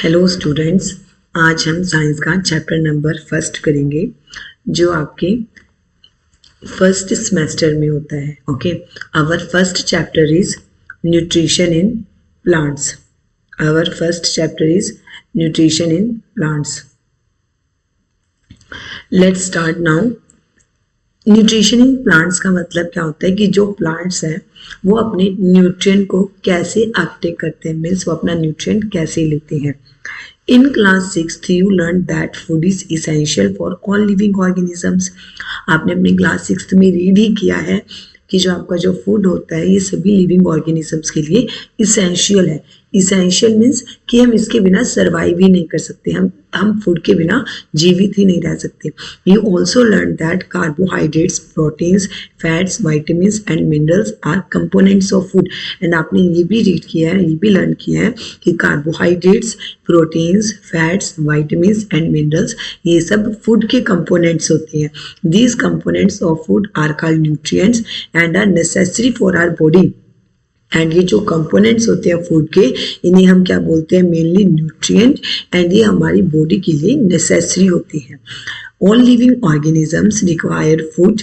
Hello students, आज हम science का चैप्टर नंबर फर्स्ट करेंगे जो आपके फर्स्ट सेमेस्टर में होता है। Okay, our first chapter is nutrition in plants. Our first chapter is nutrition in plants. Let's start now. Nutrition in plants का मतलब क्या होता है कि जो प्लांट्स हैं वो अपने न्यूट्रिएंट को कैसे अपटेक करते हैं, मीन्स वो अपना न्यूट्रिएंट कैसे लेते हैं। In class 6th you learned that food is essential for all living organisms। आपने अपने क्लास 6th में रीड ही किया है कि जो आपका जो फूड होता है ये सभी लिविंग ऑर्गेनिजम्स के लिए इसेंशियल है। इसेंशियल मीन्स कि हम इसके बिना सर्वाइव ही नहीं कर सकते, हम फूड के बिना जीवित ही नहीं रह सकते। You also learn that carbohydrates, proteins, fats, vitamins and minerals are components of food. And आपने ये भी रीड किया है, ये भी लर्न किया है कि carbohydrates, proteins, fats, vitamins and minerals ये सब फूड के कंपोनेंट्स होते हैं। These components of food are called nutrients and are necessary for our body. And ये जो कंपोनेंट्स होते हैं फूड के, इन्हें हम क्या बोलते हैं, मेनली न्यूट्रिएंट, एंड ये हमारी बॉडी के लिए नेसेसरी होती हैं। All living organisms require food.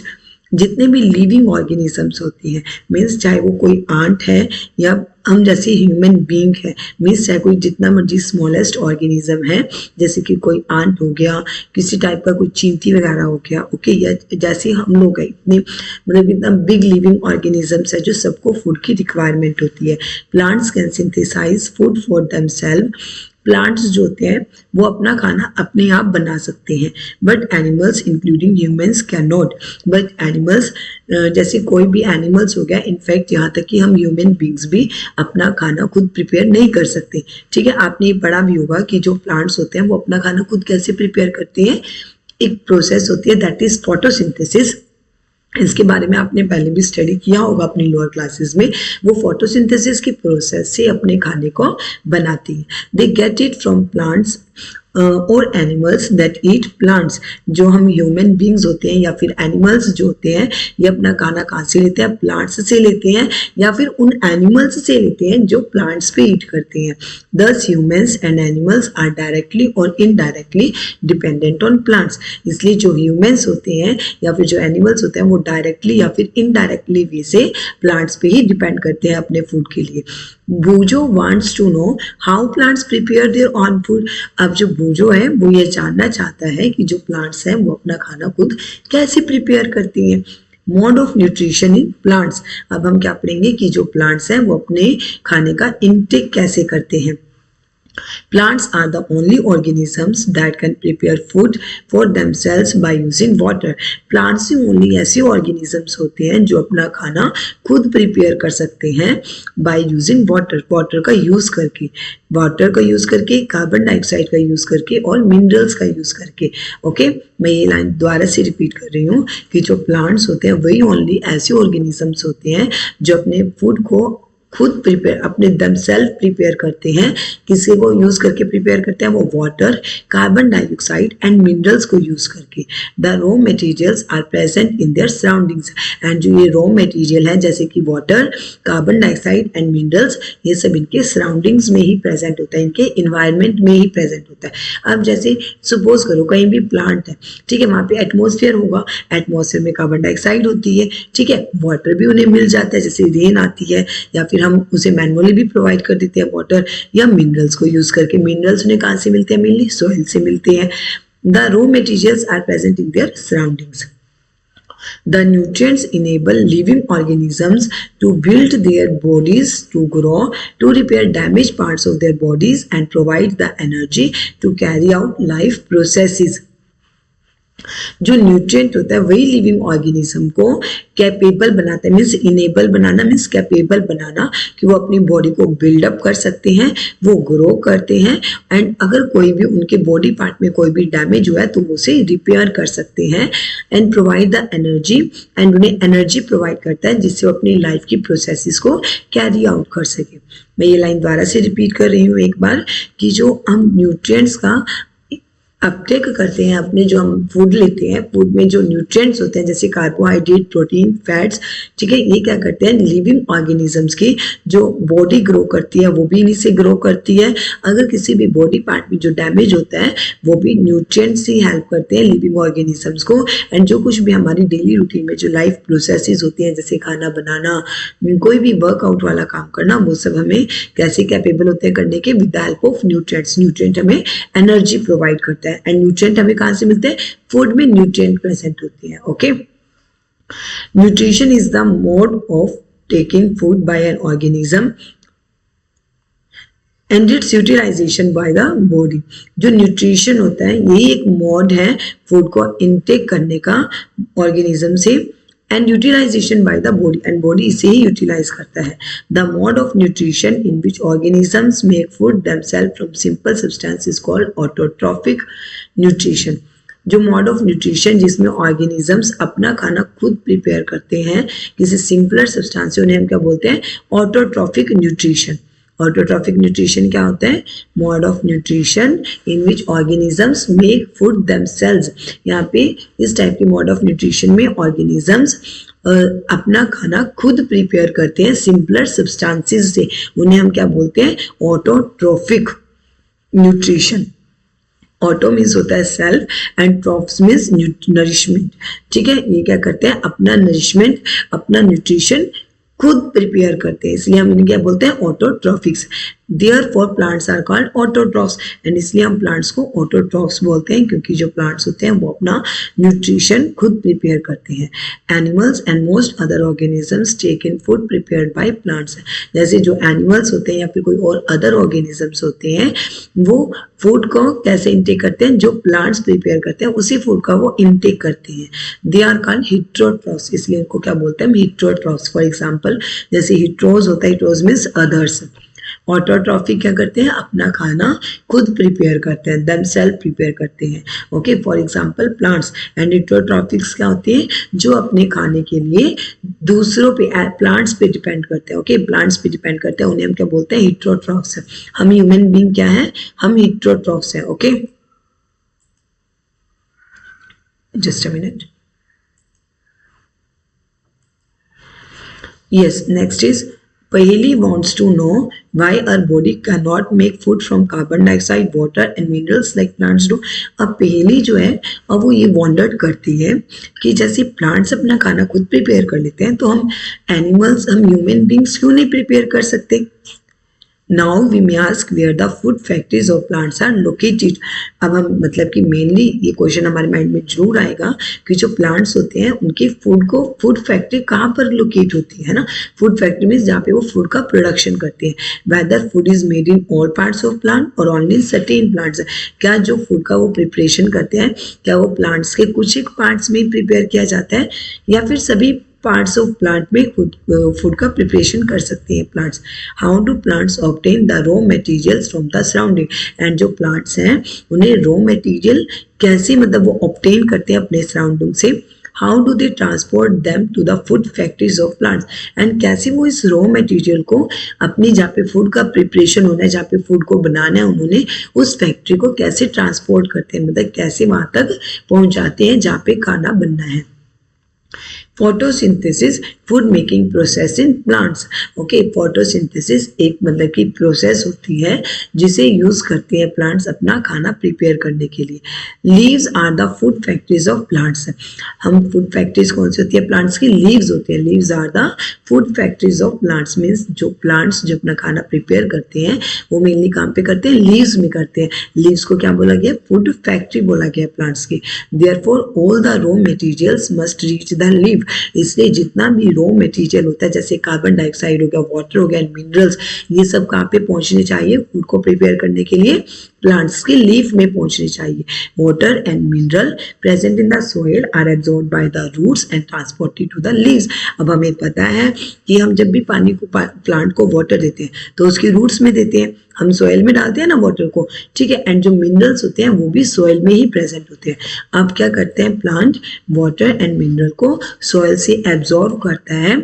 जितने भी लिविंग ऑर्गेनिजम्स होती हैं, मीन्स चाहे वो कोई आंट है या हम जैसे ह्यूमन बीइंग है, मीन्स चाहे कोई जितना मर्जी स्मॉलेस्ट ऑर्गेनिज्म है, जैसे कि कोई आंट हो गया, किसी टाइप का कोई चींटी वगैरह हो गया, ओके, या जैसे हम लोग हैं, इतने मतलब इतना बिग लिविंग ऑर्गेनिजम्स है जो सबको फूड की रिक्वायरमेंट होती है। Plants can synthesise food for themself. Plants जो होते हैं वो अपना खाना अपने आप बना सकते हैं, but animals including humans can not. But animals जैसे कोई भी एनिमल्स हो गया, इनफैक्ट यहाँ तक कि हम ह्यूमन बींग्स भी अपना खाना खुद प्रिपेयर नहीं कर सकते। ठीक है, आपने ये पढ़ा भी होगा कि जो प्लांट्स होते हैं वो अपना खाना खुद कैसे प्रिपेयर करते हैं। एक प्रोसेस होती है दैट इज फोटोसिंथेसिस। इसके बारे में आपने पहले भी स्टडी किया होगा अपनी लोअर क्लासेस में। वो फोटोसिंथेसिस की प्रोसेस से अपने खाने को बनाती है। They get it from plants और एनिमल्स दैट ईट प्लांट्स। जो हम ह्यूमन बींग्स होते हैं या फिर एनिमल्स जो होते हैं, ये अपना खाना कहाँ से लेते हैं, प्लांट्स से लेते हैं या फिर उन एनिमल्स से लेते हैं जो प्लांट्स पे ईट करते हैं। Thus humans and animals are directly और इनडायरेक्टली डिपेंडेंट ऑन प्लांट्स। इसलिए जो ह्यूमंस होते हैं या फिर जो एनिमल्स होते हैं वो डायरेक्टली या फिर इनडायरेक्टली वे से प्लांट्स पे ही डिपेंड करते हैं अपने फूड के लिए। Boojo wants to know how plants prepare their own food. अब जो बूजो है वो ये जानना चाहता है कि जो प्लांट्स हैं वो अपना खाना खुद कैसे प्रिपेयर करती हैं। Mode of nutrition in plants. अब हम क्या पढ़ेंगे कि जो प्लांट्स हैं वो अपने खाने का इनटेक कैसे करते हैं। Plants are the only organisms that can prepare food for themselves by using water। Plants he only ऐसे organisms होते हैं जो अपना खाना खुद prepare कर सकते हैं by using water। water का use करके, वाटर का यूज करके, कार्बन डाइऑक्साइड का यूज करके और मिनरल्स का यूज करके। ओके, मैं ये लाइन दोबारा से रिपीट कर रही हूँ कि जो प्लांट्स होते हैं वही ओनली ऐसे ऑर्गेनिजम्स होते हैं जो अपने फूड को खुद प्रिपेयर, अपने दमसेल्फ प्रिपेयर करते हैं। किसी को यूज करके प्रिपेयर करते हैं, वो water, carbon dioxide and minerals को यूज करके। The raw materials are present in their surroundings. And जो ये रॉ मटेरियल है जैसे कि water, carbon dioxide and minerals, ये सब इनके सराउंडिंग्स में ही प्रेजेंट होता है, इनके इन्वायरमेंट में ही प्रेजेंट होता है। अब जैसे सपोज करो कहीं भी प्लांट है, ठीक है, वहाँ पे एटमोसफियर होगा, एटमोसफियर में कार्बन डाइऑक्साइड होती है, ठीक है, वाटर भी उन्हें मिल जाता है, जैसे रेन आती है या फिर हम उसे मैनुअली भी प्रोवाइड कर देते हैं वाटर, या मिनरल्स को यूज करके। मिनरल्स उन्हें कहाँ से मिलते हैं, मेनली सॉइल से मिलते हैं। The raw materials are present in their surroundings. The nutrients enable living organisms to build their bodies, to grow, to repair damaged parts of their bodies and provide the energy to carry out life processes। जो nutrient होता है वही living organism को capable बनाता है, means enable बनाना, means capable बनाना कि वो अपनी बॉडी को बिल्डअप कर सकते हैं, वो ग्रो करते हैं, एंड अगर कोई भी उनके बॉडी पार्ट में कोई भी डैमेज हुआ है तो उसे रिपेयर कर सकते हैं। And provide the energy, and उन्हें एनर्जी प्रोवाइड करता है जिससे वो अपनी लाइफ की प्रोसेसेस को कैरी आउट कर सके। मैं ये लाइन दोबारा से रिपीट कर रही हूँ एक बार कि जो हम न्यूट्रिएंट्स का अपटेक करते हैं, अपने जो हम फूड लेते हैं, फूड में जो न्यूट्रिएंट्स होते हैं जैसे कार्बोहाइड्रेट, प्रोटीन, फैट्स, ठीक है, ये क्या करते हैं, लिविंग ऑर्गेनिजम्स की जो बॉडी ग्रो करती है वो भी इन्हीं से ग्रो करती है। अगर किसी भी बॉडी पार्ट में जो डैमेज होता है वो भी न्यूट्रिएंट्स ही हेल्प करते हैं लिविंग ऑर्गेनिजम्स को। एंड जो कुछ भी हमारी डेली रूटीन में जो लाइफ प्रोसेसेस होती हैं जैसे खाना बनाना, कोई भी वर्कआउट वाला काम करना, वो सब हमें कैसे कैपेबल होते हैं करने के, with the help of nutrients. Nutrient हमें एनर्जी प्रोवाइड करता है। एंड न्यूट्रिएंट हमें कहां से मिलते हैं, फूड में न्यूट्रिएंट प्रेजेंट होती है। Okay, nutrition is the mode of taking food by an organism and its utilisation by the body. जो न्यूट्रिशन होता है यही एक मोड है फूड को इनटेक करने का ऑर्गेनिज्म से, and utilisation by the body, and body इसे ही यूटिलाइज करता है। The mode of nutrition in which organisms make food themselves from simple substance is called autotrophic nutrition. जो मोड ऑफ न्यूट्रिशन जिसमें ऑर्गेनिजम्स अपना खाना खुद प्रिपेयर करते हैं किसी सिंपलर सब्सटेंस से, उन्हें हम क्या बोलते हैं, ऑटोट्रॉफिक न्यूट्रिशन। ऑटोट्रॉफिक न्यूट्रिशन क्या होता है, mode of nutrition in which organisms make food themselves. यहाँ पे इस टाइप के मोड ऑफ न्यूट्रिशन में ऑर्गेनिजम्स अपना खाना खुद प्रिपेयर करते हैं सिंपलर सब्सटेंसेस से, उन्हें हम क्या बोलते हैं, ऑटोट्रॉफिक न्यूट्रिशन। ऑटो मीन्स होता है self and troughs means nourishment. ठीक है, ये क्या करते हैं, अपना नरिशमेंट, अपना न्यूट्रिशन खुद प्रिपेयर करते हैं, इसलिए हम इन्हें क्या बोलते हैं, autotrophics. Therefore plants are called autotrophs, and इसलिए हम प्लांट्स को ऑटोट्रॉफ्स बोलते हैं क्योंकि जो प्लांट्स होते हैं वो अपना न्यूट्रिशन खुद प्रिपेयर करते हैं। Animals and most other organisms take in food prepared by plants. जैसे जो एनिमल्स होते हैं या फिर कोई और अदर ऑर्गेनिजम्स होते हैं वो फूड को कैसे इनटेक करते हैं, जो प्लांट्स प्रिपेयर करते हैं उसी फूड का वो इनटेक करते हैं। दे आर कॉल्ड हिट्रोट्रॉफ्स, इसलिए उनको क्या बोलते हैं, हिट्रोट्रॉफ्स। फॉर एग्जांपल जैसे हिट्रोज होता है, हिट्रोज मीन्स अदर्स। ऑटोट्रॉफिक क्या करते हैं, अपना खाना खुद प्रिपेयर करते हैं, देमसेल्फ प्रिपेयर करते हैं। Okay, for example plants. And heterotrophics क्या होते हैं, जो अपने खाने के लिए दूसरों पे, प्लांट्स पे डिपेंड करते हैं। ओके, प्लांट्स पे डिपेंड करते हैं, उन्हें हम क्या बोलते हैं, हिट्रोट्रॉफ्स। हम ह्यूमन बीइंग क्या है, हम हिट्रोट्रॉफ्स हैं। Okay, just a minute. Yes, next is Paheli wants to know why our body cannot make food from carbon dioxide, water and minerals like plants do. अब पहेली जो है अब वो ये वॉन्डर्ड करती है कि जैसे प्लांट्स अपना खाना खुद प्रिपेयर कर लेते हैं तो हम एनिमल्स, हम ह्यूमन बींग्स क्यों नहीं प्रिपेयर कर सकते। Now we may ask where the food factories of plants are located. अब हम मतलब कि मेनली ये क्वेश्चन हमारे माइंड में जरूर आएगा कि जो प्लांट्स होते हैं उनके फूड फैक्ट्री कहाँ पर लोकेट होती है ना। फूड फैक्ट्री में जहाँ पे वो फूड का प्रोडक्शन करते हैं। Whether food is made in all parts of plant और ओनली इन सर्टेन प्लांट्स। क्या जो फूड का वो प्रिपरेशन करते हैं क्या वो प्लांट्स के कुछ एक पार्ट्स में प्रिपेयर किया जाता है या फिर सभी पार्ट्स ऑफ प्लांट में फूड का प्रिपरेशन कर सकते हैं plants. How do plants obtain the raw materials from the surrounding. And जो प्लांट्स हैं उन्हें रॉ मटेरियल कैसे मतलब वो ऑब्टेन करते हैं अपने सराउंडिंग से। How do they transport them to the food factories of plants. And कैसे वो इस रॉ मटेरियल को अपनी जहाँ पे फूड का प्रिपरेशन होना है, जहाँ पे फूड को बनाना है, उन्होंने उस फैक्ट्री को कैसे ट्रांसपोर्ट करते हैं, मतलब कैसे वहाँ तक पहुँचाते हैं जहाँ पे खाना बनना है। Photosynthesis food making process in plants. Okay, photosynthesis एक मतलब की प्रोसेस होती है जिसे यूज करते हैं प्लांट्स अपना खाना प्रिपेयर करने के लिए। Leaves are the food factories of plants. हम फूड फैक्ट्रीज कौन सी होती है, प्लांट्स की लीव्स होती है। Leaves are the food factories of plants means जो प्लांट्स जो अपना खाना प्रिपेयर करते हैं वो मेनली काम पे करते हैं, लीव्स में करते हैं। लीव्स को क्या बोला गया, फूड फैक्ट्री बोला गया प्लांट्स की। Therefore all the raw materials must reach the leave. इसलिए जितना भी रॉ मटेरियल होता है जैसे कार्बन डाइऑक्साइड हो गया, वाटर हो गया, मिनरल्स, ये सब कहाँ पे पहुंचने चाहिए फूड को प्रिपेयर करने के लिए, प्लांट्स के लीफ में पहुंचने चाहिए। Water and mineral present in the soil are absorbed by the roots and transported to the leaves. अब हमें पता है कि हम जब भी पानी को प्लांट को वाटर देते हैं तो उसकी रूट्स में देते हैं, हम सॉइल में डालते हैं ना वाटर को, ठीक है। एंड जो मिनरल्स होते हैं वो भी सॉइल में ही प्रेजेंट होते हैं। अब क्या करते हैं, प्लांट वाटर एंड मिनरल को सॉइल से एब्जॉर्ब करता है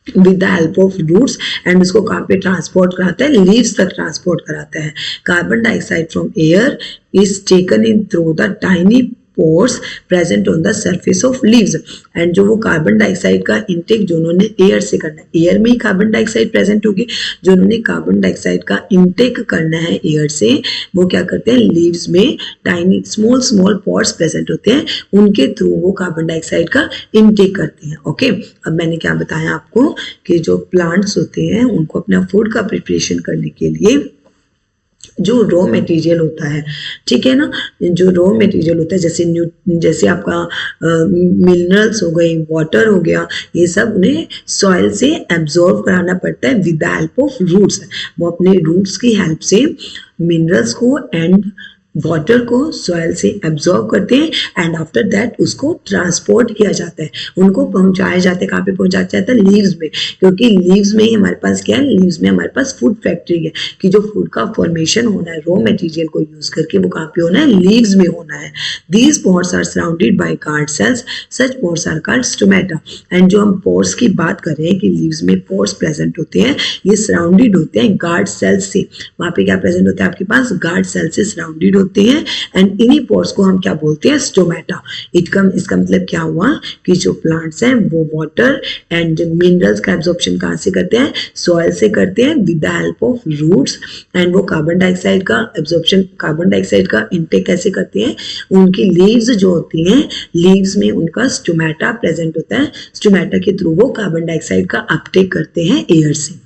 with the help of roots, and उसको कहाँ पे ट्रांसपोर्ट कराता है, लीव्स तक ट्रांसपोर्ट कराता है. Carbon dioxide from air is taken in through the tiny pores present on the surface of leaves. And जो वो कार्बन डाइऑक्साइड का इंटेक जो उन्होंने एयर से करना है, एयर में ही कार्बन डाइऑक्साइड प्रेजेंट होगी, जो उन्होंने कार्बन डाइऑक्साइड का इंटेक करना है एयर से, वो क्या करते हैं, लीव्स में tiny small small pores present होते हैं, उनके थ्रू वो कार्बन डाइऑक्साइड का इंटेक करते हैं. ओके, अब मैंने क्या बताया आपको कि जो प्लांट्स होते हैं उनको अपना फूड का प्रिपरेशन करने के लिए जो रॉ मटेरियल होता है, ठीक है ना, जो रॉ मटेरियल होता है जैसे आपका मिनरल्स हो गए, वाटर हो गया, ये सब उन्हें सॉइल से एब्जॉर्ब कराना पड़ता है with the help of roots. वो अपने रूट्स की हेल्प से मिनरल्स को एंड वाटर को सॉइल से एब्जॉर्ब करते हैं, एंड आफ्टर दैट उसको ट्रांसपोर्ट किया जाता है, उनको पहुंचाया जाता है. कहाँ पे पहुंचाया जाता है, लीव्स में, क्योंकि लीव्स में ही हमारे पास क्या है, लीव्स में हमारे पास फूड फैक्ट्री है कि जो फूड का फॉर्मेशन होना है रॉ मटेरियल को यूज करके, वो कहाँ पे होना है, लीव्स में होना है. These pores are surrounded by guard cells, such pores are called stomata. And जो हम पोर्स की बात कर रहे हैं कि लीव्स में पोर्स प्रेजेंट होते हैं, ये सराउंडेड होते हैं गार्ड सेल्स से. वहाँ पे क्या प्रेजेंट होता है आपके पास, गार्ड सेल से सराउंडेड होते हैं, एंड इन्हीं पोर्स को हम क्या बोलते हैं, स्टोमेटा. इसका मतलब क्या हुआ कि जो प्लांट्स हैं वो वाटर एंड मिनरल्स का एब्जॉर्प्शन कहाँ से करते हैं, सॉइल से करते हैं with the help of roots, and वो कार्बन डाइऑक्साइड का एब्जॉर्प्शन, कार्बन डाइऑक्साइड का इंटेक कैसे करते हैं, उनकी लीव्स जो होती हैं, लीव्स में उनका स्टोमेटा प्रेजेंट होता है, स्टोमेटा के थ्रू वो कार्बन डाइऑक्साइड का अपटेक करते हैं एयर से.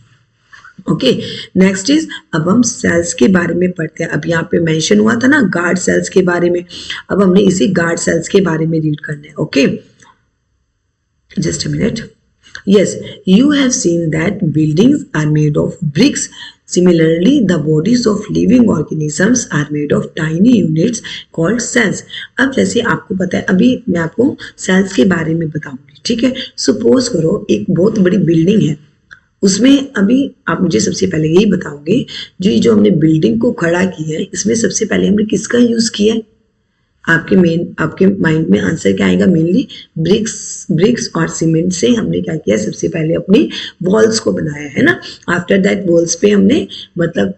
ओके, नेक्स्ट इज, अब हम सेल्स के बारे में पढ़ते हैं. अब यहाँ पे मेंशन हुआ था ना गार्ड सेल्स के बारे में, अब हमने इसी गार्ड सेल्स के बारे में रीड करना है. Okay, just a minute. Yes, you have seen that buildings are made of bricks. Similarly, the bodies of living organisms are made of tiny units called cells. अब जैसे आपको पता है, अभी मैं आपको सेल्स के बारे में बताऊंगी, ठीक है. सपोज करो एक बहुत बड़ी बिल्डिंग है, उसमें अभी आप मुझे सबसे पहले यही बताओगे, जो हमने बिल्डिंग को खड़ा किया है, इसमें सबसे पहले हमने किसका यूज किया है, आपके माइंड में आंसर क्या आएगा, मेनली ब्रिक्स और सीमेंट से हमने क्या किया, सबसे पहले अपनी वॉल्स को बनाया है ना. आफ्टर दैट वॉल्स पे हमने मतलब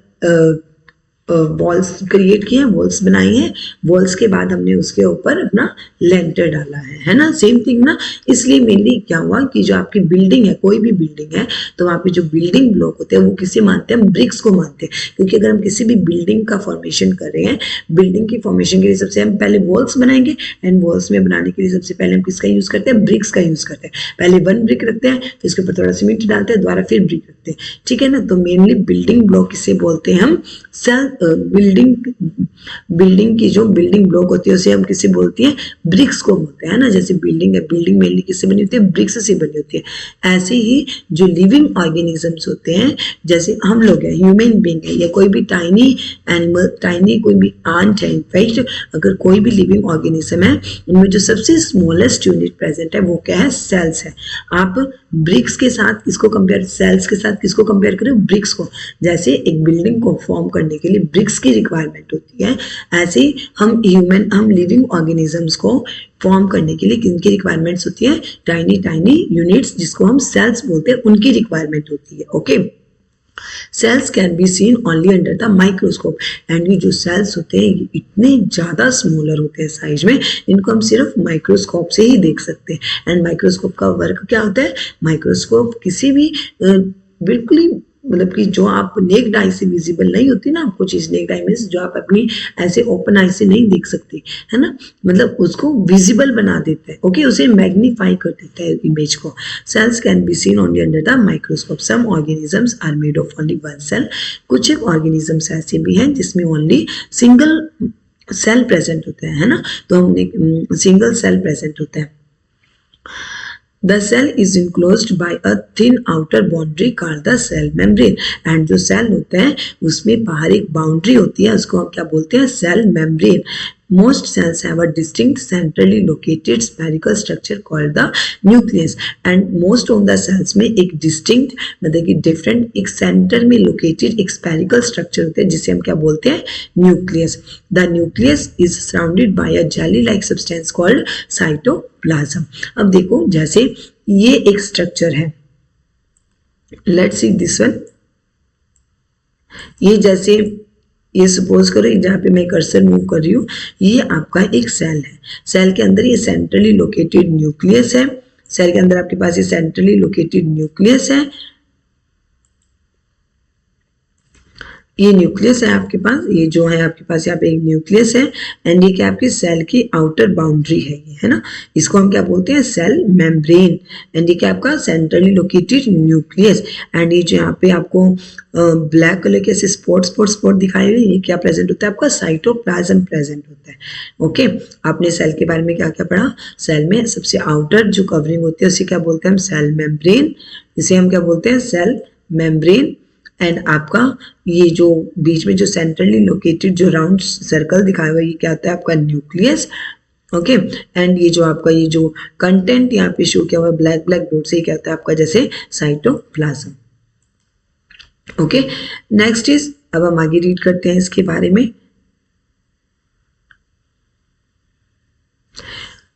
वॉल्स क्रिएट किए हैं, वॉल्स बनाई हैं, वॉल्स के बाद हमने उसके ऊपर अपना लेंटर डाला है ना. सेम थिंग ना. इसलिए मेनली क्या हुआ कि जो आपकी बिल्डिंग है, कोई भी बिल्डिंग है, तो वहाँ पे जो बिल्डिंग ब्लॉक होते हैं वो किसे मानते हैं, हम ब्रिक्स को मानते हैं. क्योंकि अगर हम किसी भी बिल्डिंग का फॉर्मेशन कर रहे हैं, बिल्डिंग की फॉर्मेशन के लिए सबसे हम पहले वॉल्स बनाएंगे, एंड वॉल्स में बनाने के लिए सबसे पहले हम किसका यूज करते हैं, ब्रिक्स का यूज करते हैं. पहले 1 ब्रिक रखते हैं, फिर उसके ऊपर थोड़ा सीमेंट डालते हैं, दोबारा फिर ब्रिक रखते हैं, ठीक है ना. तो मेनली बिल्डिंग ब्लॉक किसे बोलते हैं हम, सेल बिल्डिंग की जो बिल्डिंग ब्लॉक होती है उसे हम किसे बोलते हैं, ब्रिक्स को बोलते हैं ना. जैसे बिल्डिंग है, बिल्डिंग मेनली किससे बनी होती है, ब्रिक्स से बनी होती है. ऐसे ही जो लिविंग ऑर्गेनिजम्स होते हैं, जैसे हम लोग हैं, ह्यूमन बीइंग है, या कोई भी टाइनी एनिमल, टाइनी कोई भी आंट है, इनफैक्ट अगर कोई भी लिविंग ऑर्गेनिज्म है, उनमें जो सबसे स्मॉलेस्ट यूनिट प्रेजेंट है वो क्या है, सेल्स है. आप ब्रिक्स के साथ किसको कंपेयर, सेल्स के साथ किसको कंपेयर करें, ब्रिक्स को. जैसे एक बिल्डिंग को फॉर्म करने के लिए ब्रिक्स की रिक्वायरमेंट होती है, ऐसे हम लिविंग ऑर्गेनिजम्स को फॉर्म करने के लिए किनकी रिक्वायरमेंट्स होती है, टाइनी यूनिट्स जिसको हम सेल्स बोलते हैं, उनकी रिक्वायरमेंट होती है. Okay, sales can be seen only under the microscope, and ये जो सेल्स होते हैं ये इतने ज़्यादा स्मॉलर होते हैं साइज में, इनको हम सिर्फ माइक्रोस्कोप से ही देख सकते हैं. एंड माइक्रोस्कोप का वर्क क्या होता है, माइक्रोस्कोप किसी भी बिल्कुल ही मतलब कि जो आप नेक्ड आई से विजिबल नहीं होती ना, आपको चीज नेक्ड आई में जो आप अपनी ऐसे ओपन आई से नहीं देख सकते, है ना, मतलब उसको विजिबल बना देता है. ओके, उसे मैग्नीफाई कर देता है इमेज को. Cells can be seen only under the microscope. Some organisms are made of only 1 cell. कुछ एक ऑर्गेनिजम्स ऐसे भी हैं जिसमें ओनली सिंगल सेल प्रेजेंट होते हैं, है ना. तो हमने सिंगल सेल प्रेजेंट होता है. The cell is enclosed by a thin outer boundary called the cell membrane. And जो सेल होता है उसमें बाहर एक बाउंड्री होती है, उसको हम क्या बोलते हैं, cell membrane. Most cells have a distinct centrally located spherical structure called the nucleus. And most of the cells में एक distinct मतलब कि different एक center में located एक spherical structure होता है जिसे हम क्या बोलते हैं, nucleus. The nucleus is surrounded by a jelly-like substance called cytoplasm. अब देखो जैसे ये एक structure है, लेट्स सी दिस वन। ये जैसे ये सपोज करो जहाँ पे मैं कर्सर मूव कर रही हूँ, ये आपका एक सेल है। सेल के अंदर ये सेंट्रली लोकेटेड न्यूक्लियस है। सेल के अंदर आपके पास ये सेंट्रली लोकेटेड न्यूक्लियस है। ये न्यूक्लियस है आपके पास, ये जो है आपके पास यहाँ पे एक न्यूक्लियस है एंड ये क्या आपकी सेल की आउटर बाउंड्री है, ये है ना। इसको हम क्या बोलते हैं, सेल मेम्ब्रेन। एंड ये क्या आपका सेंट्रली लोकेटेड न्यूक्लियस। एंड ये जो यहाँ पे आपको ब्लैक कलर के ऐसे स्पॉट दिखाई हुए, ये क्या प्रेजेंट होता है आपका, साइटोप्लाज्म प्रेजेंट होता है। ओके, आपने सेल के बारे में क्या क्या पढ़ा, सेल में सबसे आउटर जो कवरिंग होती है उसे क्या बोलते हैं हम, सेल मेम्ब्रेन। इसे हम क्या बोलते हैं, सेल मेम्ब्रेन। एंड आपका ये जो बीच में जो सेंट्रली लोकेटेड जो राउंड सर्कल दिखाया हुआ है, ये क्या होता है आपका न्यूक्लियस। ओके, एंड ये जो आपका ये जो कंटेंट यहाँ पे शो किया हुआ है ब्लैक डॉट से, क्या होता है आपका जैसे साइटोप्लाज्म। ओके, नेक्स्ट इज, अब हम आगे रीड करते हैं इसके बारे में।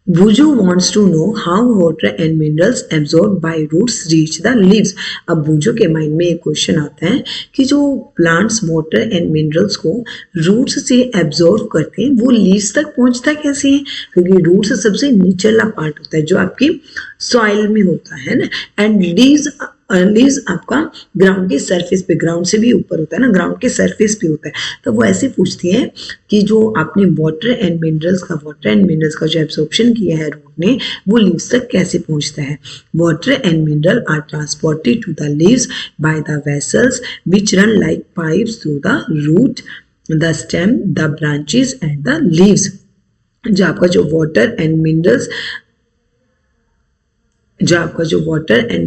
Buju wants to know how water and minerals absorbed by roots reach the leaves. अब बुजू के माइंड में एक क्वेश्चन आता है कि जो प्लांट्स वाटर एंड मिनरल्स को रूट्स से एब्जॉर्ब करते हैं वो लीव्स तक पहुंचता कैसे है, क्योंकि रूट्स सबसे निचला पार्ट होता है जो आपकी सॉइल में होता है ना, एंड लीव्स आपका ग्राउंड के सरफेस पे, ग्राउंड से भी ऊपर होता है ना, ग्राउंड के सरफेस पे होता है। तो वो ऐसे पूछती है कि जो आपने वाटर एंड मिनरल्स का जो एब्सॉर्प्शन किया है रूट ने, वो लीव्स तक कैसे पहुंचता है। Water and mineral are transported to the leaves by the vessels which run like pipes through the root, the stem, the branches and the leaves. जो आपका जो वाटर एंड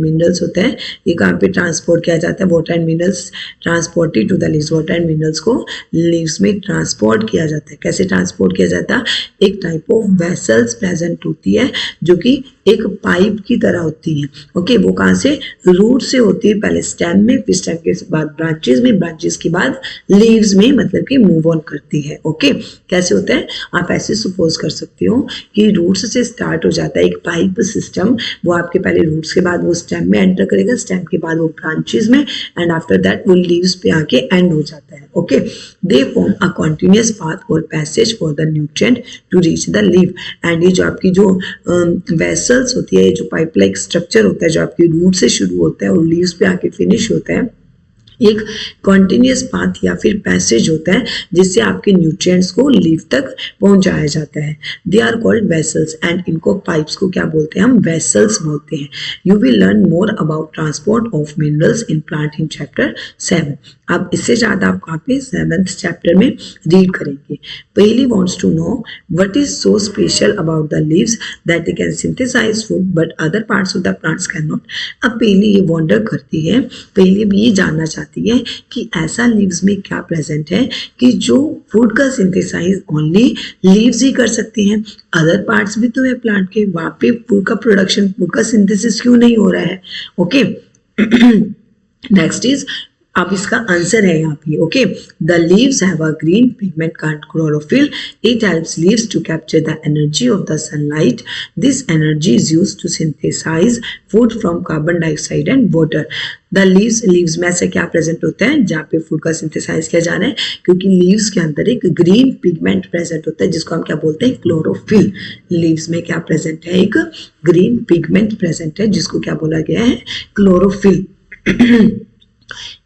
मिनरल्स होता है, ये कहाँ पे ट्रांसपोर्ट किया जाता है, water and minerals transported to the leaves. Water and minerals को लीव्स में ट्रांसपोर्ट किया जाता है। कैसे ट्रांसपोर्ट किया जाता है, एक टाइप ऑफ वेसल्स प्रेजेंट होती है जो कि एक पाइप की तरह होती है। ओके, वो कहाँ से, रूट से होती है, पहले स्टेम में, फिर स्टेम के बाद ब्रांचेस में, ब्रांचेस के बाद लीव्स में, मतलब कि मूव ऑन करती है। ओके, कैसे होता है, आप ऐसे सपोज कर सकते हो कि रूट्स से स्टार्ट हो जाता है एक पाइप सिस्टम, वो आपके पहले रूट्स के बाद वो स्टेम में एंटर करेगा, स्टेम के बाद वो ब्रांचेस में, एंड आफ्टर दैट वो लीव्स पे आके एंड हो जाता है। Okay, they form a continuous path और passage for the nutrient to reach the leave. And ये जो आपकी जो वेसल्स होती है, जो पाइप लाइक स्ट्रक्चर होता है जो आपकी रूट से शुरू होता है और लीव्स पे आके फिनिश होता है, एक कॉन्टिन्यूस पाथ या फिर पैसेज होता है जिससे आपके न्यूट्रिएंट्स को लीफ तक पहुंचाया जाता है। They are called vessels, and इनको पाइप्स को क्या बोलते हैं हम, वेसल्स बोलते हैं। You will learn more about transport of minerals in plant in chapter 7। अब इससे ज़्यादा आप कहाँ पे 7th चैप्टर में रीड करेंगे। Paheli wants to know what is so special about the leaves that they can synthesise food but other parts of the plants can not. अब पहली ये वॉन्डर करती है, पहले भी ये जानना चाहती है कि ऐसा लीव्स में क्या प्रेजेंट है कि जो फूड का सिंथेसाइज ओनली लीव्स ही कर सकते हैं, अदर पार्ट्स भी तो है प्लांट के, वहाँ पे फूड का प्रोडक्शन, फूड का सिंथेसिस क्यों नहीं हो रहा है। ओके, नेक्स्ट इज, अब इसका आंसर है यहाँ पे। Okay, the leaves have a green pigment called chlorophyll. It helps leaves to capture the energy of the sunlight. This energy is used to synthesise food from carbon dioxide and water. The leaves में ऐसा क्या present होता है जहाँ पे food का synthesise किया जाना है, क्योंकि लीव्स के अंदर एक ग्रीन पिगमेंट प्रेजेंट होता है जिसको हम क्या बोलते हैं, क्लोरोफिल। लीव्स में क्या प्रेजेंट है, एक ग्रीन पिगमेंट प्रेजेंट है जिसको क्या बोला गया है, chlorophyll.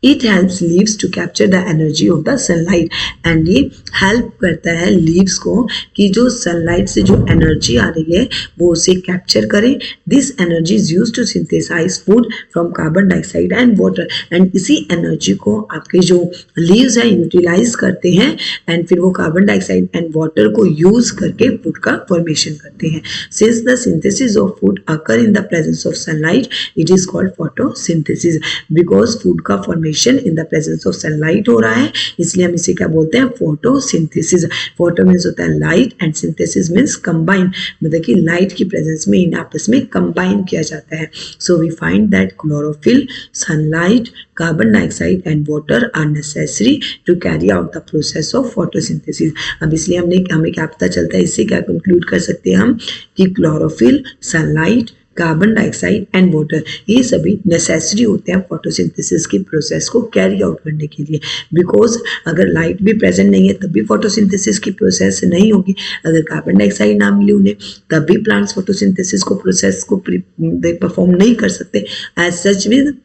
It helps leaves to capture the energy of the sunlight, and ये help करता है leaves को कि जो sunlight से जो energy आ रही है वो उसे capture करें। This energy is used to synthesize food from carbon dioxide and water, and इसी energy को आपके जो leaves है utilize करते हैं and फिर वो carbon dioxide and water को use करके food का formation करते हैं। Since the synthesis of food occur in the presence of sunlight, it is called photosynthesis। Because food का formation in the presence of sunlight हो रहा है, इसलिए हम इसे क्या बोलते हैं, फोटोसिंथेसिस। फोटो मीन्स होता है light and synthesis means combine, मतलब कि लाइट की प्रेजेंस में इन आपस में कंबाइन किया जाता है। So we find that chlorophyll, sunlight, carbon dioxide and water are necessary to carry out the process of photosynthesis. अब इसलिए हमें क्या पता चलता है, इससे क्या कंक्लूड कर सकते हैं हम कि chlorophyll, sunlight, carbon dioxide and water, ये सभी नेसेसरी होते हैं फोटोसिंथेसिस की प्रोसेस को कैरी आउट करने के लिए। बिकॉज अगर लाइट भी प्रेजेंट नहीं है तब भी फोटोसिंथेसिस की प्रोसेस नहीं होगी, अगर कार्बन डाइऑक्साइड ना मिले उन्हें तब भी प्लांट्स फोटोसिंथेसिस को प्रोसेस को परफॉर्म नहीं कर सकते। As such with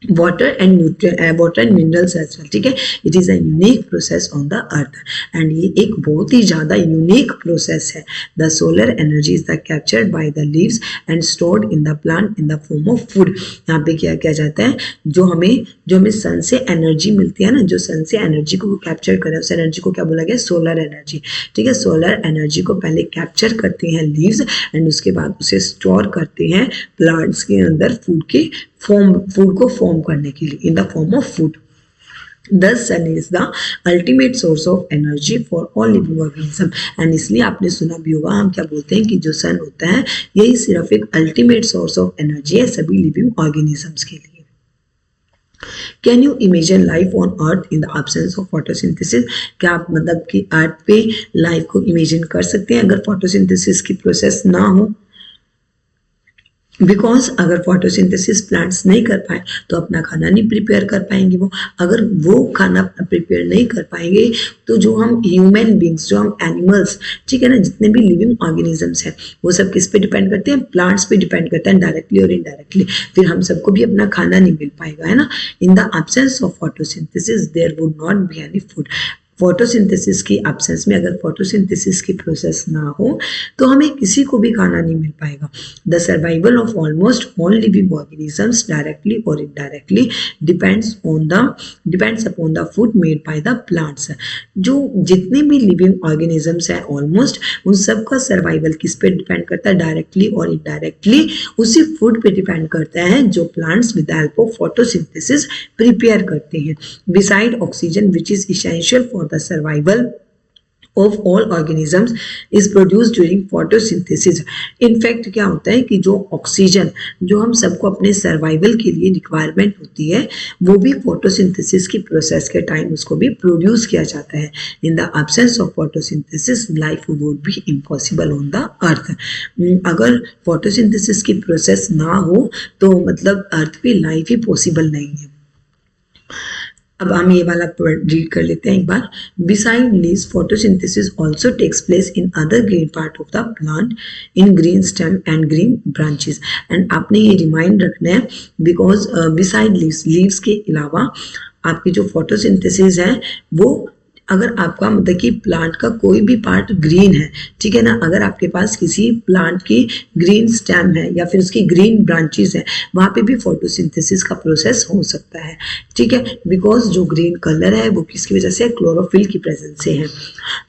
water and minerals as well, ठीक है। It is a unique process on the earth and ये एक बहुत ही ज़्यादा यूनिक प्रोसेस है। The solar energy is the captured by the leaves and stored in the plant in the form of food. यहाँ पे क्या किया जाता है, जो हमें सन से एनर्जी मिलती है ना, जो सन से एनर्जी को कैप्चर करे उस एनर्जी को क्या बोला गया, सोलर एनर्जी, ठीक है। सोलर एनर्जी को पहले कैप्चर करते हैं लीव्स एंड उसके बाद उसे स्टोर करते हैं प्लांट्स के अंदर फूड को फॉर्म करने के लिए इन the form of food. The sun is the ultimate source of energy for all living organism and इसलिए आपने सुना भी होगा हम क्या बोलते हैं कि जो सन होता है यही सिर्फ एक अल्टीमेट सोर्स ऑफ एनर्जी है सभी लिविंग ऑर्गेनिजम्स के लिए। Can you imagine life on earth in the absence of photosynthesis? क्या आप मतलब कि अर्थ पे लाइफ को इमेजिन कर सकते हैं अगर फोटोसिंथेसिस की प्रोसेस ना हो? बिकॉज अगर फोटोसिंथेसिस प्लांट्स नहीं कर पाए तो अपना खाना नहीं प्रिपेयर कर पाएंगे वो। अगर वो खाना प्रिपेयर नहीं कर पाएंगे तो जो हम ह्यूमन बींग्स, जो हम एनिमल्स, ठीक है ना, जितने भी लिविंग ऑर्गेनिजम्स हैं वो सब किस पे डिपेंड करते हैं, प्लांट्स पे डिपेंड करते हैं डायरेक्टली और इनडायरेक्टली। फिर हम सबको भी अपना खाना नहीं मिल पाएगा, है ना। In the absence of photosynthesis there would not be any food. Photosynthesis की एब्सेंस में अगर फोटोसिंथेसिस की प्रोसेस ना हो तो हमें किसी को भी खाना नहीं मिल पाएगा। The survival of almost all living organisms directly और indirectly depends upon the food made by the plants. जो जितने भी लिविंग ऑर्गेनिजम्स हैं ऑलमोस्ट उन सब का सर्वाइवल किस पे डिपेंड करता है, डायरेक्टली और इनडायरेक्टली उसी फूड पे डिपेंड करता है जो plants with the help of photosynthesis prepare करते हैं। Beside oxygen which is essential for the survival of all organisms is produced during photosynthesis। in fact क्या होता है कि जो ऑक्सीजन जो हम सबको अपने सर्वाइवल के लिए रिक्वायरमेंट होती है वो भी फोटोसिंथेसिस की प्रोसेस के टाइम उसको भी प्रोड्यूस किया जाता है। इन the absence of photosynthesis life would be impossible on the अर्थ। अगर फोटोसिंथेसिस की प्रोसेस ना हो तो मतलब अर्थ पे लाइफ ही पॉसिबल नहीं है। अब हम ये वाला रीड कर लेते हैं एक बार। Beside leaves photosynthesis also takes place in other green part of the plant in green stem and green branches. And आपने ये रिमाइंड रखना है बिकॉज बिसाइड लीव्स के अलावा आपकी जो फोटोसिंथेसिस है वो अगर आपका मतलब कि प्लांट का कोई भी पार्ट ग्रीन है, ठीक है ना, अगर आपके पास किसी प्लांट की ग्रीन स्टेम है या फिर उसकी ग्रीन ब्रांचेस है वहाँ पे भी फोटोसिंथेसिस का प्रोसेस हो सकता है, ठीक है। बिकॉज जो ग्रीन कलर है वो किसकी वजह से, क्लोरोफिल की प्रेजेंस से है।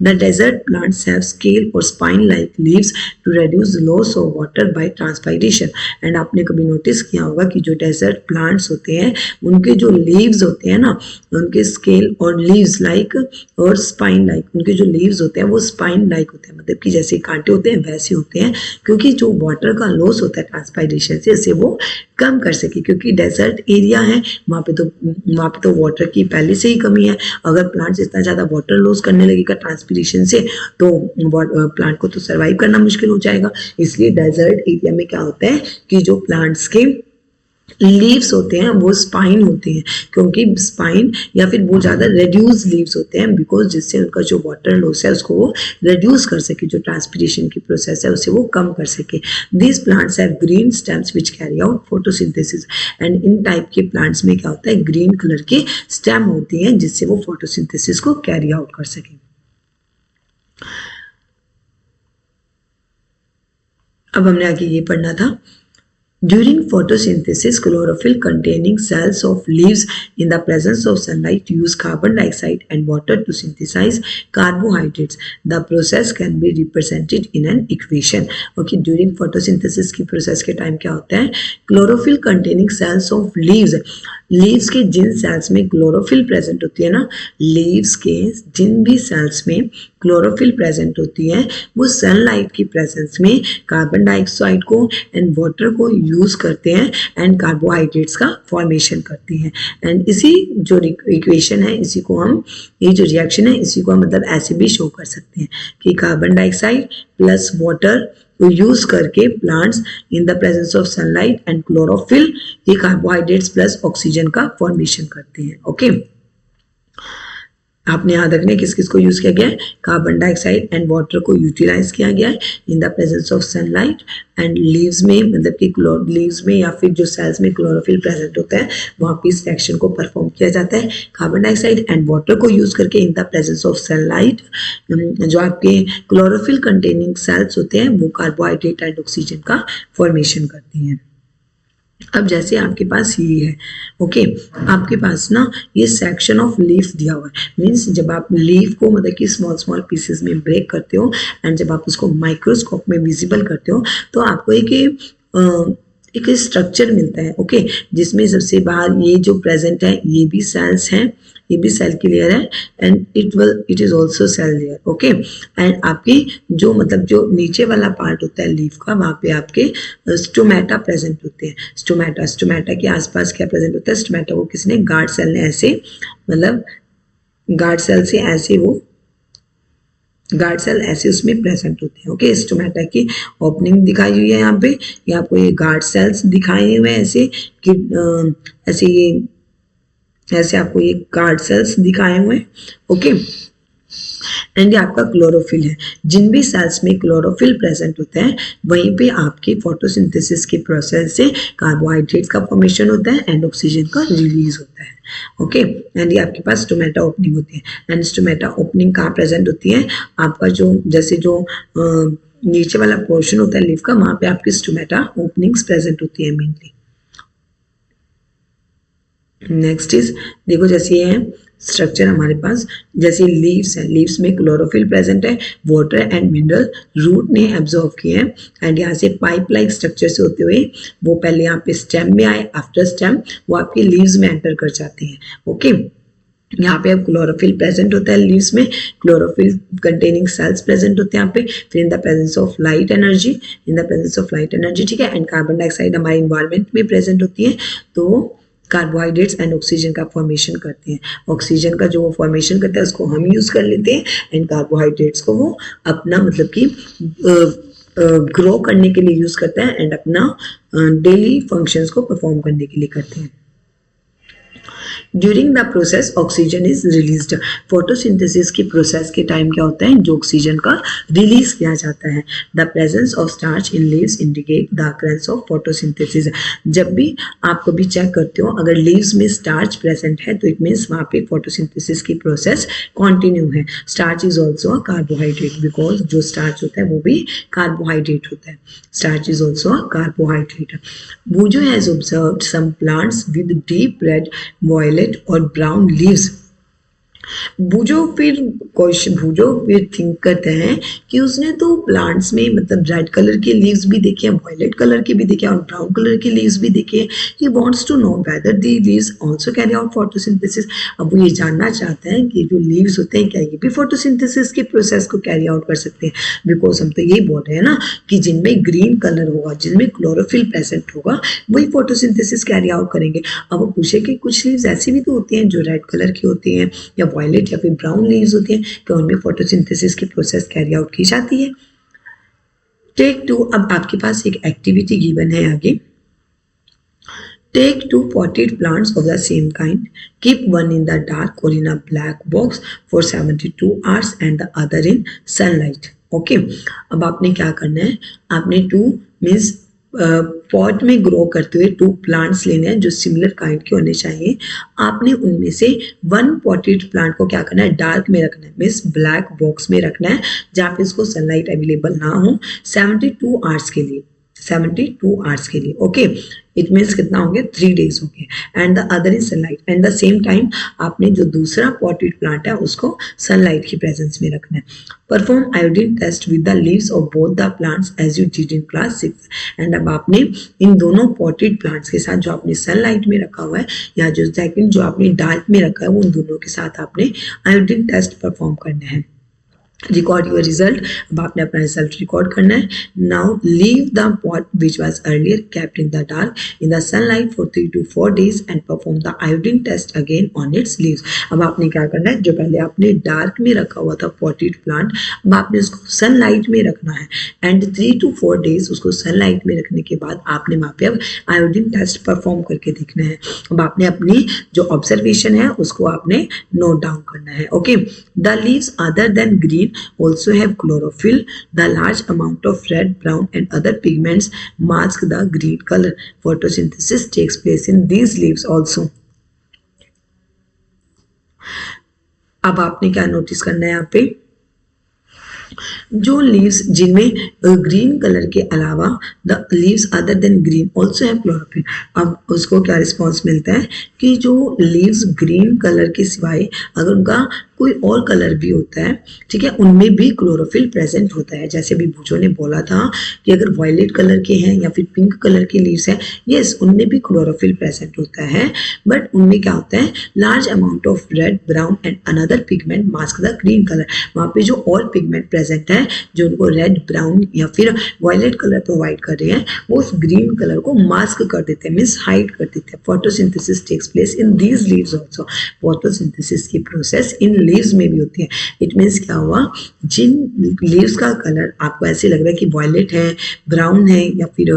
The desert plants have scale और spine like leaves to reduce loss of water by transpiration. And आपने कभी नोटिस किया होगा कि जो डेजर्ट प्लांट्स होते हैं उनके जो लीव्स होते हैं ना, उनके स्केल और लीव्स लाइक और स्पाइन लाइक, उनके जो लीव्स होते हैं वो स्पाइन लाइक होते हैं, मतलब कि जैसे कांटे होते हैं वैसे होते हैं, क्योंकि जो वाटर का लॉस होता है ट्रांसपायरेशन से इसे वो कम कर सके। क्योंकि डेजर्ट एरिया है वहाँ पे तो वाटर की पहले से ही कमी है। अगर प्लांट्स इतना ज़्यादा वाटर लॉस करने लगेगा ट्रांसपिरेशन से तो प्लांट को तो सर्वाइव करना मुश्किल हो जाएगा। इसलिए डेजर्ट एरिया में क्या होता है कि जो प्लांट्स के लीव्स होते हैं वो स्पाइन होते हैं, क्योंकि स्पाइन या फिर वो ज़्यादा रेड्यूस लीव्स होते हैं बिकॉज जिससे उनका जो वाटर लॉस है उसको वो रेड्यूस कर सके, जो ट्रांसपिरेशन की प्रोसेस है उसे वो कम कर सके। This plants have green stems which carry out photosynthesis. And in type के प्लांट्स में क्या होता है, ग्रीन कलर के स्टेम होते हैं जिससे वो फोटोसिंथेसिस को कैरी आउट कर सके। अब हमने आगे ये पढ़ना था। During photosynthesis, chlorophyll containing cells of leaves in the presence of sunlight use carbon dioxide and water to synthesize carbohydrates. The process can be represented in an equation. Okay, during photosynthesis की process के time क्या होता है, chlorophyll containing cells of leaves के जिन cells में chlorophyll present होती है ना, leaves के जिन भी cells में chlorophyll present होती है वो sunlight की presence में carbon dioxide को and water को यूज करते हैं एंड कार्बोहाइड्रेट्स का फॉर्मेशन करते हैं। एंड इसी जो इक्वेशन है इसी को हम, ये जो रिएक्शन है इसी को हम मतलब ऐसे भी शो कर सकते हैं कि कार्बन डाइऑक्साइड प्लस वाटर को यूज करके plants in the presence of sunlight and chlorophyll ये कार्बोहाइड्रेट्स प्लस ऑक्सीजन का फॉर्मेशन करते हैं। ओके, आपने याद रखना किस किस को यूज किया गया है, कार्बन डाइऑक्साइड एंड वाटर को यूटिलाइज किया गया है in the presence of sunlight and leaves में, मतलब कि लीव्स में या फिर जो सेल्स में क्लोरोफिल प्रेजेंट होता है वहाँ पे इस रिएक्शन को परफॉर्म किया जाता है। कार्बन डाइऑक्साइड एंड वाटर को यूज करके in the presence of sunlight जो आपके क्लोरोफिल कंटेनिंग सेल्स होते हैं वो कार्बोहाइड्रेट एंड ऑक्सीजन का फॉर्मेशन करते हैं। अब जैसे आपके पास ये है, ओके, आपके पास ना ये सेक्शन ऑफ लीफ दिया हुआ है, मीन्स जब आप लीफ को मतलब कि स्मॉल स्मॉल पीसेस में ब्रेक करते हो एंड जब आप उसको माइक्रोस्कोप में विजिबल करते हो तो आपको एक स्ट्रक्चर मिलता है, ओके, जिसमें सबसे बाहर ये जो प्रेजेंट है ये भी सेल्स हैं, ये भी सेल की लेयर है and it is also cell layer, okay, and आपकी जो मतलब जो नीचे वाला पार्ट होता है लीफ का वहाँ पे आपके स्टोमेटा प्रेजेंट होते हैं। स्टोमेटा के आसपास क्या प्रेजेंट होता है, स्टोमेटा को किसी ने गार्ड सेल ने ऐसे मतलब गार्ड सेल से ऐसे वो गार्ड सेल ऐसे उसमें प्रेजेंट होते हैं। ओके, स्टोमेटा की ओपनिंग दिखाई हुई है यहाँ पे, ये आपको ये गार्ड सेल्स दिखाए हुए हैं ऐसे कि ऐसे ये ऐसे आपको ये गार्ड सेल्स दिखाए हुए हैं। ओके, एंड ये आपका क्लोरोफिल है, जिन भी सेल्स में क्लोरोफिल प्रेजेंट होता है वहीं पे आपके फोटोसिंथेसिस के प्रोसेस से कार्बोहाइड्रेट्स का फॉर्मेशन होता है एंड ऑक्सीजन का रिलीज होता है। ओके, एंड ये आपके पास स्टोमेटा ओपनिंग होती है एंड स्टोमेटा ओपनिंग कहाँ प्रेजेंट होती है, आपका जो जैसे जो नीचे वाला पोर्शन होता है लीफ का वहाँ पे आपकी स्टोमेटा ओपनिंग्स प्रेजेंट होती है मेनली। नेक्स्ट इज देखो जैसे ये है स्ट्रक्चर हमारे पास, जैसे लीव्स है, लीव्स में क्लोरोफिल प्रेजेंट है, वाटर एंड मिनरल रूट ने एब्जॉर्व किए हैं एंड यहाँ से पाइप लाइक स्ट्रक्चर से होते हुए वो पहले यहाँ पे स्टेम में आए, आफ्टर स्टेम वो आपके लीव्स में एंटर कर जाते हैं। ओके, यहाँ पे अब क्लोरोफिल प्रेजेंट होता है लीव्स में, क्लोरोफिल कंटेनिंग सेल्स प्रेजेंट होते हैं यहाँ पे, फिर in the presence of light energy, ठीक है, एंड कार्बन डाइऑक्साइड हमारे इन्वायरमेंट में प्रेजेंट होती है तो कार्बोहाइड्रेट्स एंड ऑक्सीजन का फॉर्मेशन करते हैं। ऑक्सीजन का जो वो फॉर्मेशन करता है उसको हम यूज कर लेते हैं एंड कार्बोहाइड्रेट्स को वो अपना मतलब कि ग्रो करने के लिए यूज करता है एंड अपना डेली फंक्शंस को परफॉर्म करने के लिए करते हैं। During the process oxygen is released, photosynthesis की प्रोसेस के टाइम क्या होता है जो ऑक्सीजन का रिलीज किया जाता है। The presence of starch in leaves indicate the occurrence of photosynthesis, जब भी आप कभी चेक करते हो अगर लीव्स में स्टार्च प्रेजेंट है तो इट मीन्स वहाँ पे फोटोसिंथेसिस की प्रोसेस कंटिन्यू है। Starch is also a carbohydrate because जो स्टार्च होता है वो भी कार्बोहाइड्रेट होता है। Starch is also a carbohydrate. Bujo has observed some plants with deep red, violet or brown leaves. भूजो फिर थिंक करते हैं कि उसने तो प्लांट्स में मतलब रेड कलर के लीव्स भी देखे हैं, वायलेट कलर के भी देखे हैं और ब्राउन कलर के लीव्स भी देखे हैं। He wants to know whether the leaves also carry out photosynthesis. अब वो ये जानना चाहते हैं कि जो लीव्स होते हैं क्या ये भी फोटोसिंथेसिस के प्रोसेस को कैरी आउट कर सकते हैं, बिकॉज हम तो यही बोल रहे हैं ना कि जिनमें ग्रीन कलर होगा, जिनमें क्लोरोफिल प्रेजेंट होगा वही फोटोसिंथेसिस कैरी आउट करेंगे। अब वो पूछे कि कुछ लीव्स ऐसी भी तो होती हैं जो रेड कलर की होती हैं या वायलेट या फिर ब्राउन लीव्स होती हैं, तो उनमें फोटोसिंथेसिस की प्रोसेस कैरी आउट की जाती है। टेक 2, अब आपके पास एक एक्टिविटी गिवन है आगे। Take 2 potted plants of the same kind, keep one in the dark or in a black box for 72 hours and the other in sunlight. Okay, अब आपने क्या करना है, आपने 2 मीन्स पॉट में ग्रो करते हुए 2 प्लांट्स लेने हैं जो सिमिलर काइंड के होने चाहिए। आपने उनमें से 1 पॉटेड प्लांट को क्या करना है, डार्क में रखना है, मीन्स ब्लैक बॉक्स में रखना है जहाँ पे इसको सनलाइट अवेलेबल ना हो 72 आवर्स के लिए, 72 आवर्स के लिए। ओके, इट मीन्स कितना हो गया, 3 डेज हो गए and the other in sunlight and the same time आपने जो दूसरा पॉटेड प्लांट है उसको सनलाइट की प्रेजेंस में रखना है। Perform iodine test with the leaves of both the plants as you did in class 6। And अब आपने इन दोनों पॉटेड प्लांट्स के साथ जो आपने सनलाइट में रखा हुआ है या जो सेकंड जो आपने डार्क में रखा है उन दोनों के साथ आपने आयोडीन टेस्ट परफॉर्म करना है। Record your result. अब आपने अपना रिजल्ट रिकॉर्ड करना है। Now leave the pot which was earlier kept in the dark in the sunlight for 3 to 4 days and perform the iodine test again on its leaves. अब आपने क्या करना है, जो पहले आपने डार्क में रखा हुआ था पॉटेड प्लांट, अब आपने उसको सनलाइट में रखना है एंड 3 to 4 days उसको सनलाइट में रखने के बाद आपने वहाँ पे अब आयोडीन टेस्ट परफॉर्म करके देखना है। अब आपने अपनी जो ऑब्जर्वेशन है उसको आपने नोट डाउन करना है। Okay, the leaves other than green also have chlorophyll. The large amount of red, brown and other pigments mask the green color. Photosynthesis takes place in these leaves also. अब आपने क्या notice करना है यहाँ पे, जो लीव्स जिनमें green colour के अलावा the leaves other than green also have chlorophyll. अब उसको क्या रिस्पॉन्स मिलता है कि जो लीव्स ग्रीन कलर के सिवाय अगर उनका कोई और कलर भी होता है, ठीक है, उनमें भी क्लोरोफिल प्रेजेंट होता है। जैसे अभी भूजो ने बोला था कि अगर वायलेट कलर के हैं या फिर पिंक कलर के लीव्स हैं, यस उनमें भी क्लोरोफिल प्रेजेंट होता है, बट उनमें क्या होता है, large amount of red, brown and another pigment mask the green colour. वहाँ पे जो और पिगमेंट प्रेजेंट है जो उनको रेड, ब्राउन या फिर वायलेट कलर प्रोवाइड कर रहे हैं, वो उस ग्रीन कलर को मास्क कर देते हैं, मीन्स हाइड कर देते हैं। Photosynthesis takes place in these leaves also. Photosynthesis की प्रोसेस इन लीव्स में भी होती है। इट मीन्स क्या हुआ, जिन लीव्स का कलर आपको ऐसे लग रहा है कि वॉयलेट है, ब्राउन है या फिर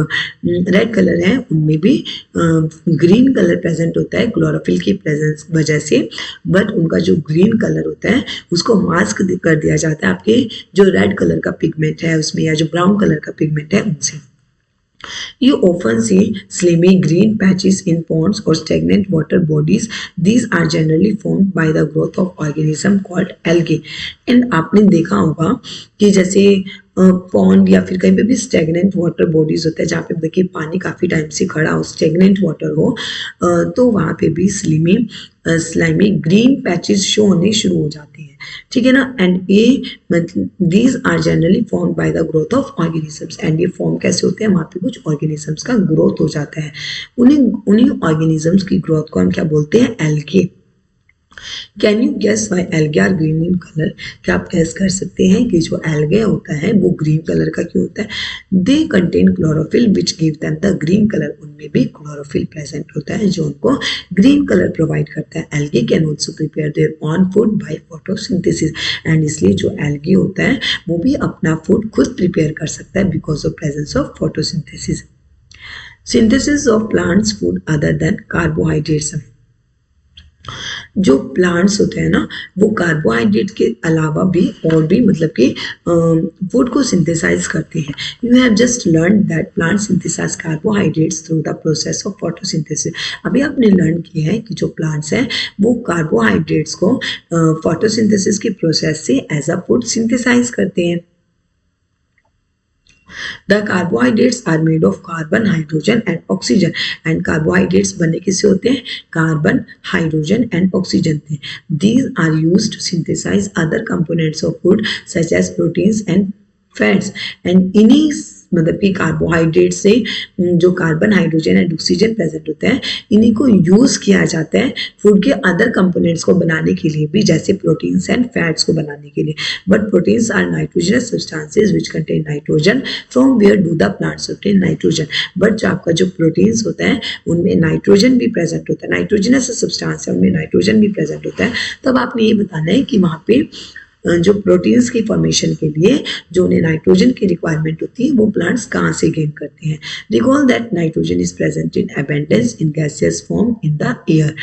रेड कलर है, उनमें भी ग्रीन कलर प्रेजेंट होता है क्लोरोफिल की प्रेजेंस वजह से, बट उनका जो ग्रीन कलर होता है उसको मास्क कर दिया जाता है आपके जो रेड कलर का पिगमेंट है उसमें या जो ब्राउन कलर का पिगमेंट है उनसे। You often see slimy green patches in ponds or stagnant water bodies. These are generally formed by the growth of organism called algae. And आपने देखा होगा कि जैसे पॉन्ड या फिर कहीं पे भी स्टेगनेंट वाटर बॉडीज होते हैं जहाँ पे देखिए पानी काफ़ी टाइम से खड़ा हो, स्टेगनेंट वाटर हो, तो वहाँ पे भी स्लाइमी ग्रीन पैचेस शो होने शुरू हो जाती हैं, ठीक है ना। एंड ये these are generally form by the growth of organisms. And ये फॉर्म कैसे होते हैं, वहाँ पे कुछ ऑर्गेनिजम्स का ग्रोथ हो जाता है। उन्हीं ऑर्गेनिजम्स की ग्रोथ को हम क्या बोलते हैं, algae. Can you guess why algae are green in colour. क्या आप गेस कर सकते हैं कि जो एल्गे होता है वो ग्रीन कलर का क्यों होता है। They contain chlorophyll which give them the green colour. उनमें भी क्लोरोफिल प्रेजेंट होता है जो उनको ग्रीन कलर प्रोवाइड करता है। Algae can also prepare their own food by photosynthesis. And इसलिए जो एल्गे होता है वो भी अपना फूड खुद प्रिपेयर कर सकता है because of presence of photosynthesis. Synthesis of plants food other than carbohydrates. जो प्लांट्स होते हैं ना वो कार्बोहाइड्रेट के अलावा भी और भी मतलब कि फूड को सिंथेसाइज करते हैं। You have just learn that plant synthesise carbohydrates through the process of photosynthesis. अभी आपने लर्न किया है कि जो प्लांट्स हैं वो कार्बोहाइड्रेट्स को फोटोसिंथेसिस की प्रोसेस से एज अ फूड सिंथेसाइज करते हैं। The carbohydrates are made of carbon, hydrogen and oxygen. And carbohydrates बने किससे होते हैं, कार्बन, हाइड्रोजन एंड ऑक्सीजन थे। These are used to synthesize other components of food such as proteins and fats. And इन्हीं मतलब कि कार्बोहाइड्रेट से जो carbon, hydrogen and oxygen present होता है इन्हीं को यूज किया जाता है फूड के अदर कंपोनेंट्स को बनाने के लिए भी, जैसे प्रोटीन्स एंड फैट्स को बनाने के लिए। But proteins are nitrogenous substances which contain nitrogen from where do the plants obtain nitrogen. But जो आपका जो प्रोटीन्स होता है उनमें नाइट्रोजन भी प्रेजेंट होता है, नाइट्रोजनस सब्सटेंस है उनमें नाइट्रोजन भी प्रेजेंट होता है। तब आपने ये बताना है कि वहाँ पे जो प्रोटीन्स की फॉर्मेशन के लिए जो उन्हें नाइट्रोजन की रिक्वायरमेंट होती है वो प्लांट्स कहाँ से गेन करते हैं। Recall that nitrogen is present in abundance in gaseous form in the air.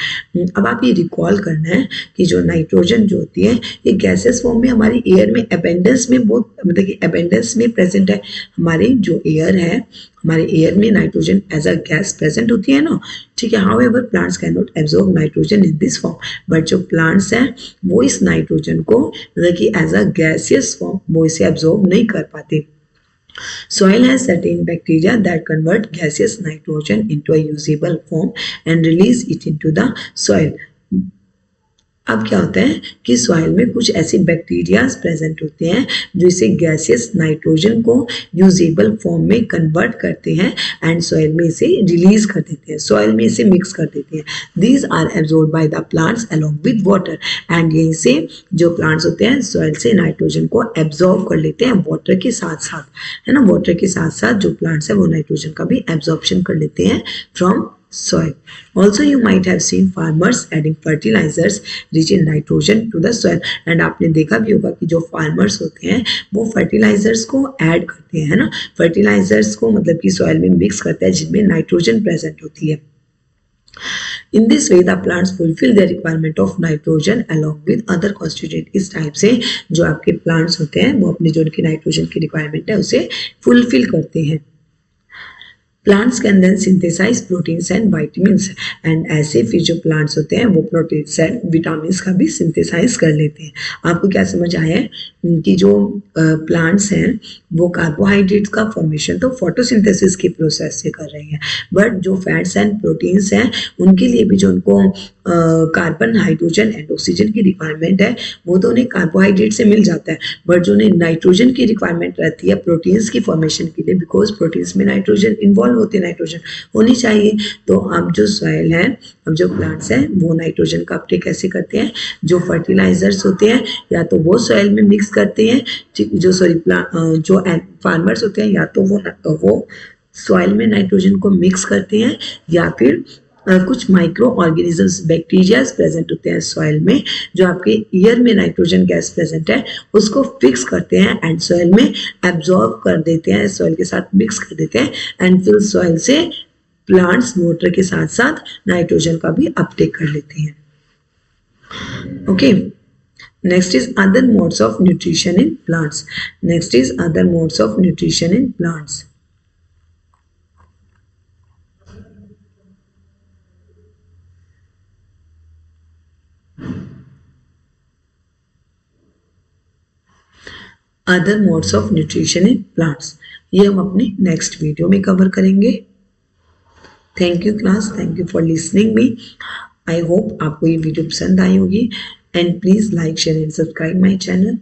अब आप ये रिकॉल करना है कि जो नाइट्रोजन जो होती है ये गैसियस फॉर्म में हमारी एयर में अबेंडेंस में बहुत मतलब कि अबेंडेंस में प्रेजेंट है। हमारे जो एयर है हमारे एयर में nitrogen as a gas present होती है ना, ठीक है। However plants can not absorb nitrogen in this form. But जो प्लांट्स हैं वो इस नाइट्रोजन को मतलब कि एज अ गैसियस फॉर्म वो इसे एब्जॉर्ब नहीं कर पाते। Soil has certain bacteria that convert gaseous nitrogen into a usable form and release it into the soil. अब क्या होता है कि सॉइल में कुछ ऐसे बैक्टीरियाज प्रेजेंट होते हैं जो इसे गैसियस नाइट्रोजन को यूजेबल फॉर्म में कन्वर्ट करते हैं एंड सॉइल में इसे रिलीज कर देते हैं, सॉइल में इसे मिक्स कर देते हैं. These are absorb by the plants along with water. And यहीं से जो प्लांट्स होते हैं सॉइल से नाइट्रोजन को एब्जॉर्ब कर लेते हैं वाटर के साथ साथ, है ना. वाटर के साथ साथ जो प्लांट्स है वो नाइट्रोजन का भी एब्जॉर्प्शन कर लेते हैं from soil. Also you might have seen farmers adding fertilizers rich in nitrogen to the soil. And आपने देखा भी होगा कि जो farmers होते हैं वो fertilizers को add करते हैं, है ना. fertilizers को मतलब कि soil में mix करते हैं जिनमें nitrogen present होती है. In this way the plants fulfill their requirement of nitrogen along with other constituent. इस टाइप से जो आपके plants होते हैं वो अपने जो उनकी nitrogen की requirement है उसे fulfill करते हैं. Plants can then synthesise proteins and vitamins. And ऐसे फिर जो प्लांट्स होते हैं वो प्रोटीन्स एंड विटामिन्स का भी सिंथेसाइज कर लेते हैं. आपको क्या समझ आया है कि जो प्लांट्स हैं वो कार्बोहाइड्रेट्स का फॉर्मेशन तो फोटोसिंथेसिस के प्रोसेस से कर रहे हैं, बट जो फैट्स एंड प्रोटीन्स हैं उनके लिए भी जो उनको कार्बन हाइड्रोजन एंड ऑक्सीजन की रिक्वायरमेंट है वो तो उन्हें कार्बोहाइड्रेट से मिल जाता है, बट जो उन्हें नाइट्रोजन की रिक्वायरमेंट रहती है प्रोटीन्स की फॉर्मेशन के लिए, बिकॉज प्रोटीन्स में नाइट्रोजन इन्वॉल्व होती है, नाइट्रोजन होनी चाहिए. तो अब जो सॉइल है, अब जो प्लांट्स हैं वो नाइट्रोजन का अपटेक कैसे करते हैं, जो फर्टिलाइजर्स होते हैं या तो वो सॉइल में मिक्स करते हैं, जो जो फार्मर्स होते हैं या तो वो सॉइल में नाइट्रोजन को मिक्स करते हैं या फिर कुछ माइक्रो ऑर्गेनिजम्स बैक्टीरियाज प्रेजेंट होते हैं सॉइल में जो आपके ईयर में नाइट्रोजन गैस प्रेजेंट है उसको फिक्स करते हैं एंड सॉइल में एब्जॉर्ब कर देते हैं, सॉइल के साथ मिक्स कर देते हैं एंड फिर सॉइल से प्लांट्स वाटर के साथ साथ नाइट्रोजन का भी अपटेक कर लेते हैं. Okay, next is other modes of nutrition in plants. Next is other modes of nutrition in plants. Other modes of nutrition in plants, ये हम अपने नेक्स्ट वीडियो में कवर करेंगे. Thank you class, thank you for listening me. I hope आपको ये video पसंद आई होगी and please like share and subscribe my channel.